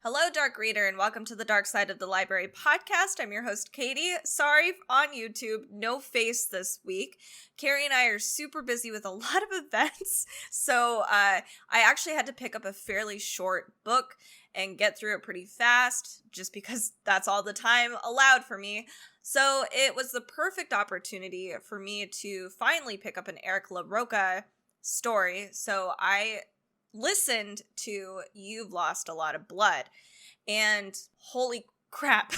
Hello, Dark Reader, and welcome to the Dark Side of the Library podcast. I'm your host, Katie. Sorry on YouTube, no face this week. Carrie and I are super busy with a lot of events, so I actually had to pick up a fairly short book and get through it pretty fast, just because that's all the time allowed for me. So it was the perfect opportunity for me to finally pick up an Eric LaRocca story, so I listened to You've Lost a Lot of Blood, and holy crap.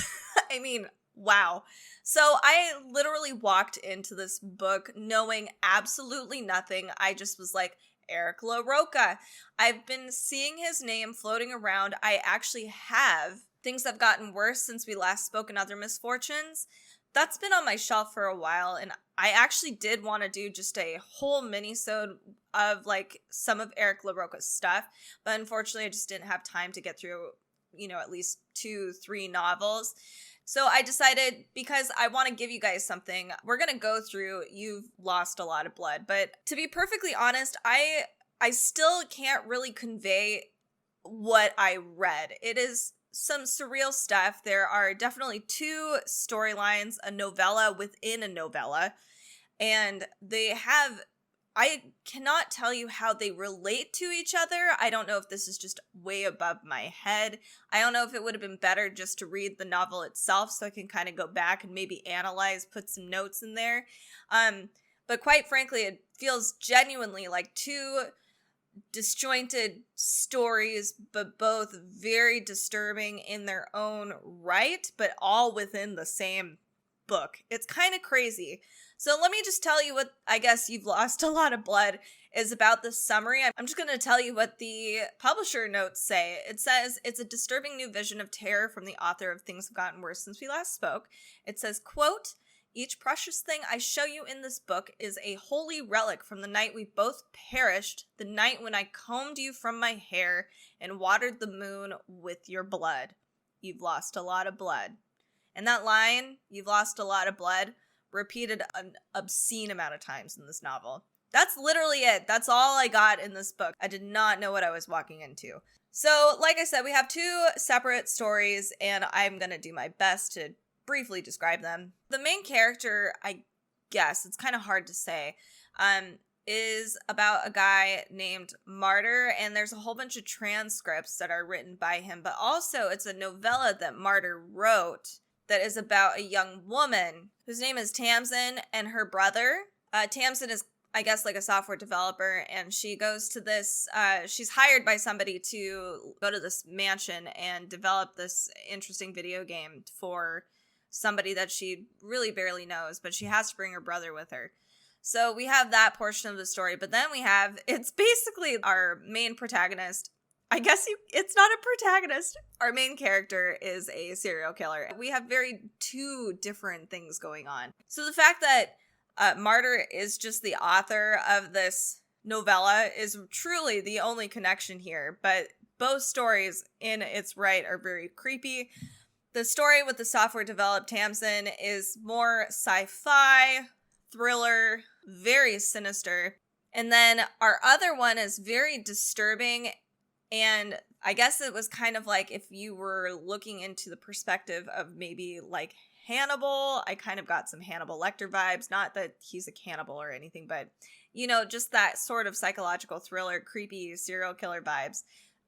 I mean, wow. So I literally walked into this book knowing absolutely nothing. I just was like, Eric LaRocca. I've been seeing his name floating around. I actually have. Things have gotten worse since we last spoke in Other Misfortunes. That's been on my shelf for a while, and I actually did want to do just a whole minisode of like some of Eric LaRocca's stuff, but unfortunately I just didn't have time to get through, at least 2-3 novels. So I decided, because I want to give you guys something, we're going to go through You've Lost a Lot of Blood. But to be perfectly honest, I still can't really convey what I read. It is some surreal stuff. There are definitely 2 storylines, a novella within a novella, and I cannot tell you how they relate to each other. I don't know if this is just way above my head. I don't know if it would have been better just to read the novel itself so I can kind of go back and maybe analyze, put some notes in there. But quite frankly, it feels genuinely like 2 disjointed stories, but both very disturbing in their own right, but all within the same book. It's kind of crazy. So let me just tell you what I guess You've Lost a Lot of Blood is about. The summary. I'm just going to tell you what the publisher notes say. It says, it's a disturbing new vision of terror from the author of Things Have Gotten Worse Since We Last Spoke. It says, quote, each precious thing I show you in this book is a holy relic from the night we both perished, the night when I combed you from my hair and watered the moon with your blood. You've lost a lot of blood. And that line, you've lost a lot of blood, repeated an obscene amount of times in this novel. That's literally it. That's all I got in this book. I did not know what I was walking into. So, like I said, we have 2 separate stories, and I'm going to do my best to briefly describe them. The main character, I guess, it's kind of hard to say, is about a guy named Martyr, and there's a whole bunch of transcripts that are written by him, but also it's a novella that Martyr wrote that is about a young woman whose name is Tamsin and her brother. Tamsin is, I guess, like a software developer, and she goes to this, she's hired by somebody to go to this mansion and develop this interesting video game for somebody that she really barely knows, but she has to bring her brother with her. So we have that portion of the story, but then it's basically our main protagonist. I guess it's not a protagonist. Our main character is a serial killer. We have 2 different things going on. So the fact that Martyr is just the author of this novella is truly the only connection here, but both stories in its right are very creepy. The story with the software developed Tamsin is more sci-fi, thriller, very sinister. And then our other one is very disturbing, and I guess it was kind of like if you were looking into the perspective of maybe like Hannibal. I kind of got some Hannibal Lecter vibes. Not that he's a cannibal or anything, but, just that sort of psychological thriller, creepy serial killer vibes.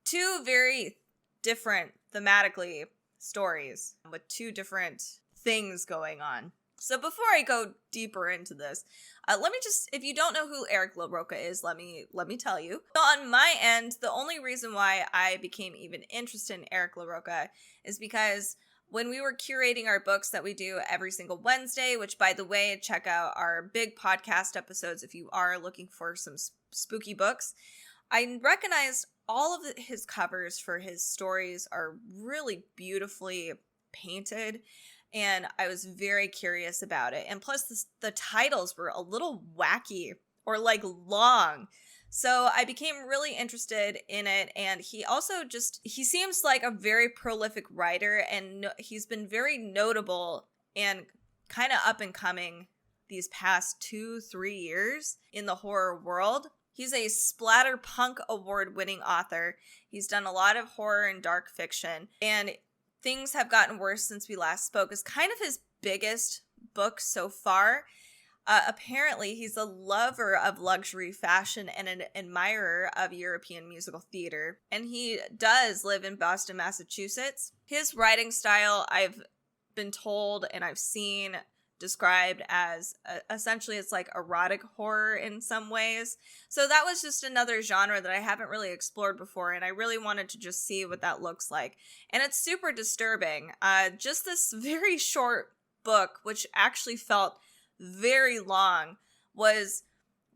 2 very different thematically stories with 2 different things going on. So before I go deeper into this, let me just, if you don't know who Eric LaRocca is, let me tell you. So on my end, the only reason why I became even interested in Eric LaRocca is because when we were curating our books that we do every single Wednesday, which, by the way, check out our big podcast episodes if you are looking for some spooky books, I recognized all of his covers for his stories are really beautifully painted, and I was very curious about it. And plus, the titles were a little wacky or like long. So I became really interested in it, and he also he seems like a very prolific writer, and he's been very notable and kind of up and coming these past 2-3 years in the horror world. He's a Splatterpunk award-winning author. He's done a lot of horror and dark fiction, and Things Have Gotten Worse Since We Last Spoke is kind of his biggest book so far. Apparently, he's a lover of luxury fashion and an admirer of European musical theater, and he does live in Boston, Massachusetts. His writing style, I've been told and I've seen described as essentially it's like erotic horror in some ways. So that was just another genre that I haven't really explored before, and I really wanted to just see what that looks like. And it's super disturbing. Just this very short book, which actually felt very long, was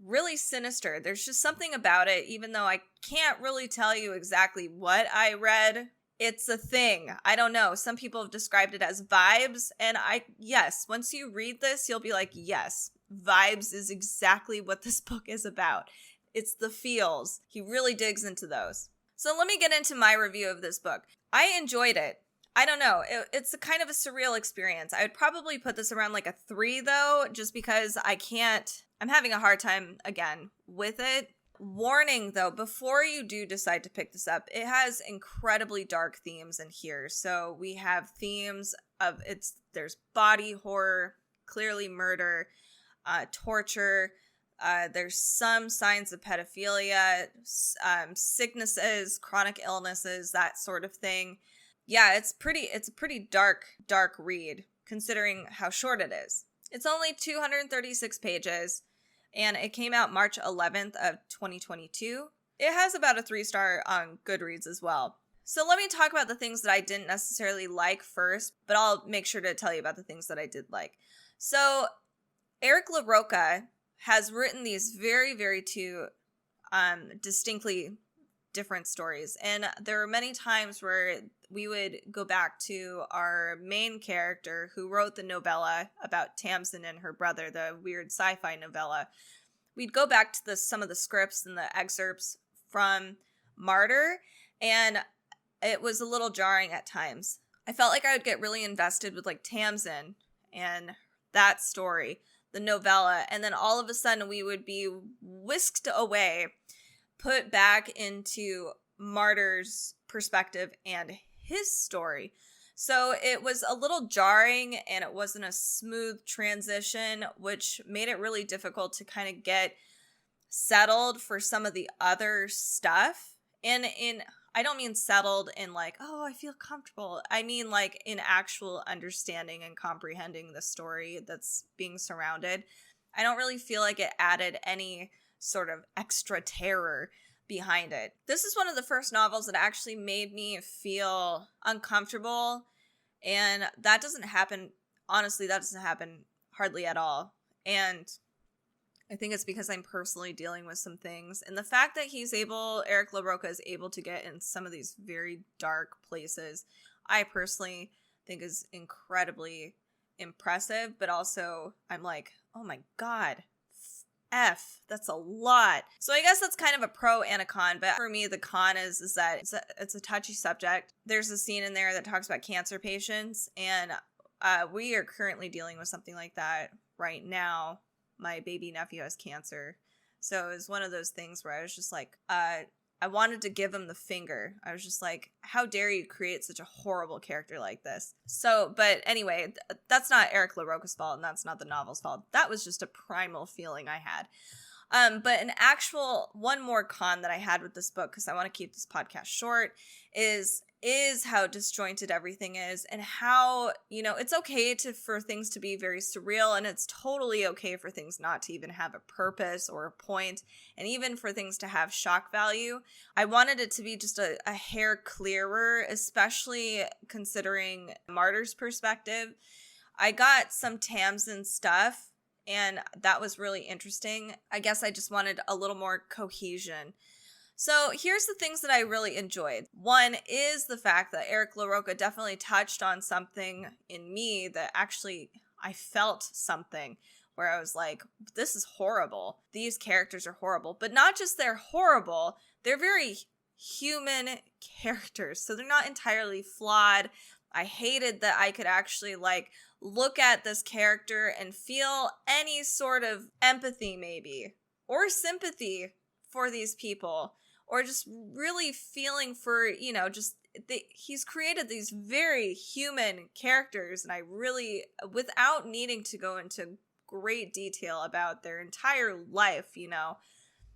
really sinister. There's just something about it, even though I can't really tell you exactly what I read. It's a thing. I don't know. Some people have described it as vibes, and yes, once you read this, you'll be like, yes, vibes is exactly what this book is about. It's the feels. He really digs into those. So let me get into my review of this book. I enjoyed it. I don't know. It's a kind of a surreal experience. I would probably put this around like a 3 though, just because I'm having a hard time again with it. Warning though, before you do decide to pick this up, it has incredibly dark themes in here. So we have themes of there's body horror, clearly murder, torture. There's some signs of pedophilia, sicknesses, chronic illnesses, that sort of thing. Yeah, it's a pretty dark read considering how short it is. It's only 236 pages, and it came out March 11th of 2022. It has about a 3-star on Goodreads as well. So let me talk about the things that I didn't necessarily like first, but I'll make sure to tell you about the things that I did like. So Eric LaRocca has written these very, very two distinctly different stories. And there were many times where we would go back to our main character who wrote the novella about Tamsin and her brother, the weird sci-fi novella. We'd go back to some of the scripts and the excerpts from Martyr, and it was a little jarring at times. I felt like I would get really invested with like Tamsin and that story, the novella, and then all of a sudden we would be whisked away, put back into Martyr's perspective and his story. So it was a little jarring, and it wasn't a smooth transition, which made it really difficult to kind of get settled for some of the other stuff. And I don't mean settled in like, oh, I feel comfortable. I mean like in actual understanding and comprehending the story that's being surrounded. I don't really feel like it added any sort of extra terror behind it. This is one of the first novels that actually made me feel uncomfortable, and that doesn't happen, honestly, that doesn't happen hardly at all. And I think it's because I'm personally dealing with some things, and the fact that Eric LaRocca is able to get in some of these very dark places, I personally think is incredibly impressive, but also I'm like, oh my God, that's a lot. So I guess that's kind of a pro and a con, but for me, the con is that it's a touchy subject. There's a scene in there that talks about cancer patients, and we are currently dealing with something like that right now. My baby nephew has cancer. So it was one of those things where I was just like, I wanted to give him the finger. I was just like, how dare you create such a horrible character like this? So, but anyway, that's not Eric LaRocca's fault, and that's not the novel's fault. That was just a primal feeling I had. But one more con that I had with this book, because I want to keep this podcast short, is how disjointed everything is, and how, it's okay for things to be very surreal, and it's totally okay for things not to even have a purpose or a point, and even for things to have shock value. I wanted it to be just a hair clearer, especially considering Martyr's perspective. I got some Tamsin stuff, and that was really interesting. I guess I just wanted a little more cohesion. So here's the things that I really enjoyed. One is the fact that Eric LaRocca definitely touched on something in me that actually I felt something where I was like, this is horrible. These characters are horrible. But not just they're horrible, they're very human characters. So they're not entirely flawed. I hated that I could actually look at this character and feel any sort of empathy maybe, or sympathy for these people, or just really feeling for, he's created these very human characters, and I really, without needing to go into great detail about their entire life,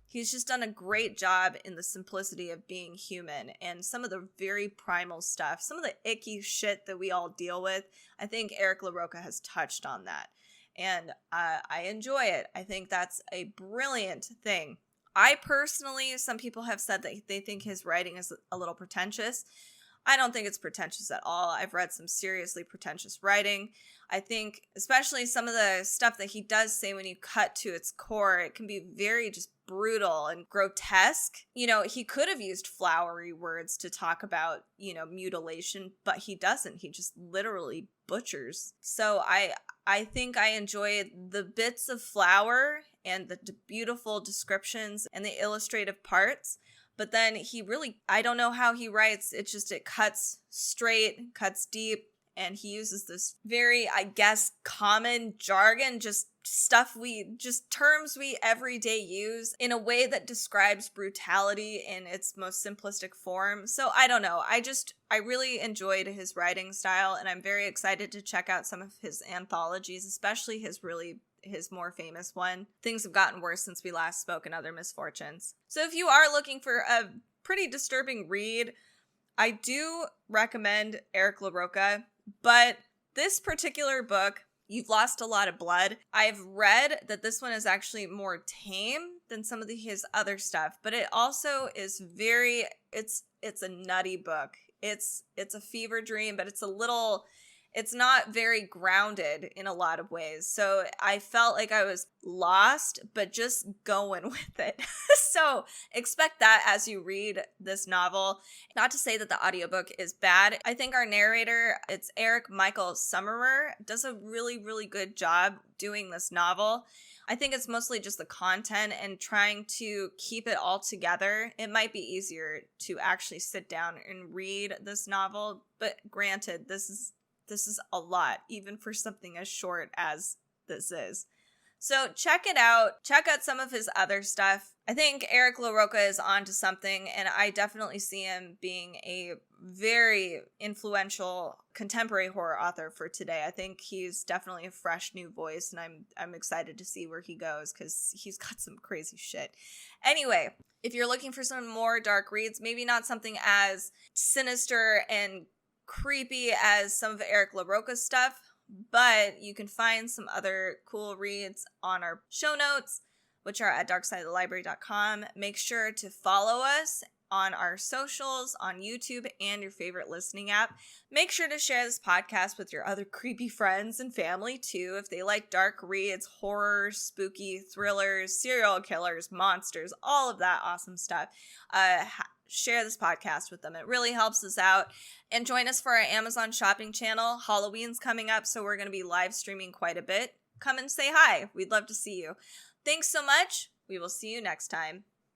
he's just done a great job in the simplicity of being human, and some of the very primal stuff, some of the icky shit that we all deal with. I think Eric LaRocca has touched on that, and I enjoy it. I think that's a brilliant thing. I personally, some people have said that they think his writing is a little pretentious. I don't think it's pretentious at all. I've read some seriously pretentious writing. I think especially some of the stuff that he does say, when you cut to its core, it can be very just brutal and grotesque. He could have used flowery words to talk about, mutilation, but he doesn't. He just literally butchers. So I think I enjoy the bits of flower and the beautiful descriptions and the illustrative parts. But then I don't know how he writes. It cuts straight, cuts deep. And he uses this very, I guess, common jargon, just terms we everyday use in a way that describes brutality in its most simplistic form. So I don't know. I really enjoyed his writing style, and I'm very excited to check out some of his anthologies, especially his more famous one. Things have gotten worse since we last spoke, and Other Misfortunes. So if you are looking for a pretty disturbing read, I do recommend Eric LaRocca. But this particular book, You've Lost a Lot of Blood, I've read that this one is actually more tame than some of his other stuff, but it also is it's a nutty book. It's a fever dream, but it's not very grounded in a lot of ways. So I felt like I was lost, but just going with it. So expect that as you read this novel. Not to say that the audiobook is bad. I think our narrator, it's Eric Michael Summerer, does a really, really good job doing this novel. I think it's mostly just the content and trying to keep it all together. It might be easier to actually sit down and read this novel, but granted, this is a lot, even for something as short as this is. So check it out. Check out some of his other stuff. I think Eric LaRocca is onto something, and I definitely see him being a very influential contemporary horror author for today. I think he's definitely a fresh new voice, and I'm excited to see where he goes, because he's got some crazy shit. Anyway, if you're looking for some more dark reads, maybe not something as sinister and creepy as some of Eric LaRocca's stuff, but you can find some other cool reads on our show notes, which are at darksideofthelibrary.com. Make sure to follow us on our socials, on YouTube, and your favorite listening app. Make sure to share this podcast with your other creepy friends and family too, if they like dark reads, horror, spooky, thrillers, serial killers, monsters, all of that awesome stuff. Share this podcast with them. It really helps us out. And join us for our Amazon shopping channel. Halloween's coming up, so we're going to be live streaming quite a bit. Come and say hi. We'd love to see you. Thanks so much. We will see you next time.